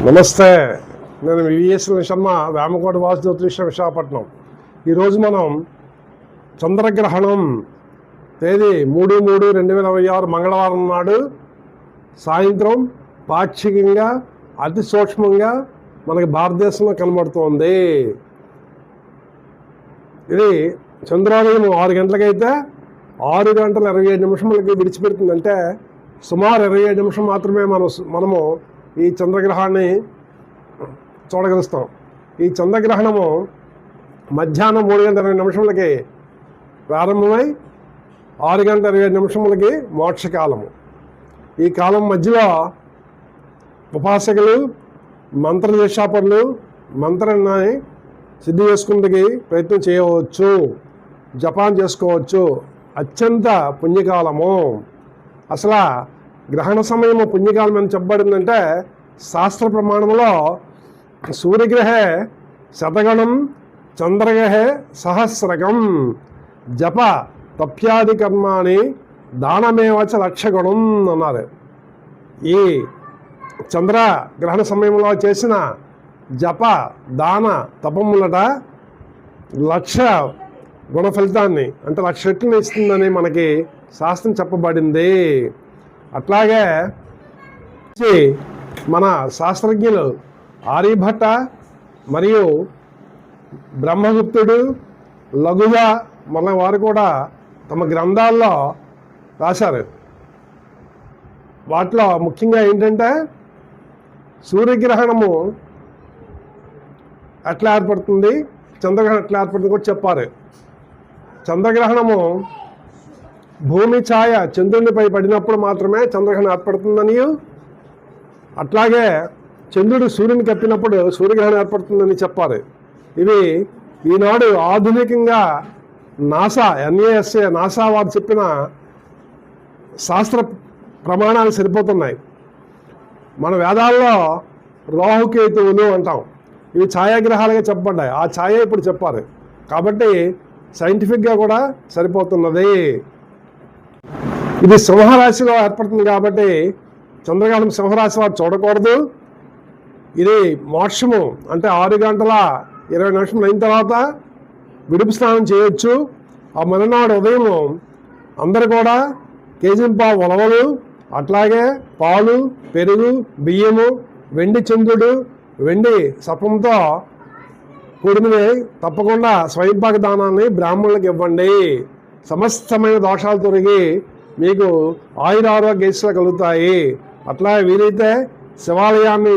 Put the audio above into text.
నమస్తే, నేను వివిఎస్ఎల్ శర్మ, వేమకోట వాసు జ్యోతిష్యం, విశాఖపట్నం. ఈరోజు మనం చంద్రగ్రహణం తేదీ 3/3/2026 మంగళవారం నాడు సాయంత్రం పాక్షికంగా అతి సూక్ష్మంగా మనకి భారతదేశంలో కనబడుతోంది. ఇది చంద్రోదయం 6 గంటలకైతే 6 గంటల 27 నిమిషములకి విడిచిపెడుతుందంటే సుమారు 27 నిమిషం మాత్రమే మనము ఈ చంద్రగ్రహాన్ని చూడగలుస్తాం. ఈ చంద్రగ్రహణము మధ్యాహ్నం 3 గంటల 20 నిమిషములకి ప్రారంభమై 6 గంటల 27 నిమిషములకి మోక్షకాలము. ఈ కాలం మధ్యలో ఉపాసకులు, మంత్రదీక్షాపరులు మంత్రాన్ని సిద్ధి చేసుకుందుకు ప్రయత్నం చేయవచ్చు, జపాన్ చేసుకోవచ్చు. అత్యంత పుణ్యకాలము. అసలు గ్రహణ సమయము పుణ్యకాలం అని చెప్పబడిందంటే శాస్త్ర ప్రమాణంలో సూర్యగ్రహే శతగణం చంద్రగ్రహే సహస్రకం జప తప్యాది కర్మాని దానమేవచ లక్షగుణం అన్నారు. ఈ చంద్రగ్రహణ సమయంలో చేసిన జప దాన తపములట 1,00,000 గుణ ఫలితాన్ని అంటే 1,00,000 రెట్లను ఇస్తుందని మనకి శాస్త్రం చెప్పబడింది. అట్లాగే మన శాస్త్రజ్ఞులు ఆర్యభట్ట మరియు బ్రహ్మగుప్తుడు, లఘుజ మన వారు కూడా తమ గ్రంథాల్లో రాశారు. వాటిలో ముఖ్యంగా ఏంటంటే సూర్యగ్రహణము ఎట్లా ఏర్పడుతుంది, చంద్రగ్రహణం ఎట్లా ఏర్పడుతుంది కూడా చెప్పారు. చంద్రగ్రహణము భూమి ఛాయ చంద్రునిపై పడినప్పుడు మాత్రమే చంద్రగ్రహణం ఏర్పడుతుందని, అట్లాగే చంద్రుడు సూర్యుని కప్పినప్పుడు సూర్యగ్రహణం ఏర్పడుతుందని చెప్పారు. ఇవి ఈనాడు ఆధునికంగా నాసా వారు చెప్పిన శాస్త్ర ప్రమాణాలు సరిపోతున్నాయి. మన వేదాల్లో రాహుకేతువులు అంటాం, ఇవి ఛాయాగ్రహాలుగా చెప్పబడ్డాయి. ఆ ఛాయ ఇప్పుడు చెప్పారు కాబట్టి సైంటిఫిక్గా కూడా సరిపోతున్నది. ఇది సింహరాశిలో ఏర్పడుతుంది కాబట్టి చంద్రగ్రహణం సింహరాశి వారు చూడకూడదు. ఇది మోక్షము అంటే 6 గంటల 20 నిమిషములు అయిన తర్వాత విడుపు స్నానం చేయొచ్చు. ఆ మరునాడు ఉదయం అందరు కూడా కేజీంపావు ఉలవలు, అట్లాగే పాలు, పెరుగు, బియ్యము, వెండి చంద్రుడు, వెండి సర్పంతో కూడినవి తప్పకుండా స్వయంపాక దానాన్ని బ్రాహ్మణులకు ఇవ్వండి. సమస్తమైన దోషాలు తొలగి మీకు ఆయురారోగ్య కలుగుతాయి. అట్లా వీలైతే శివాలయాన్ని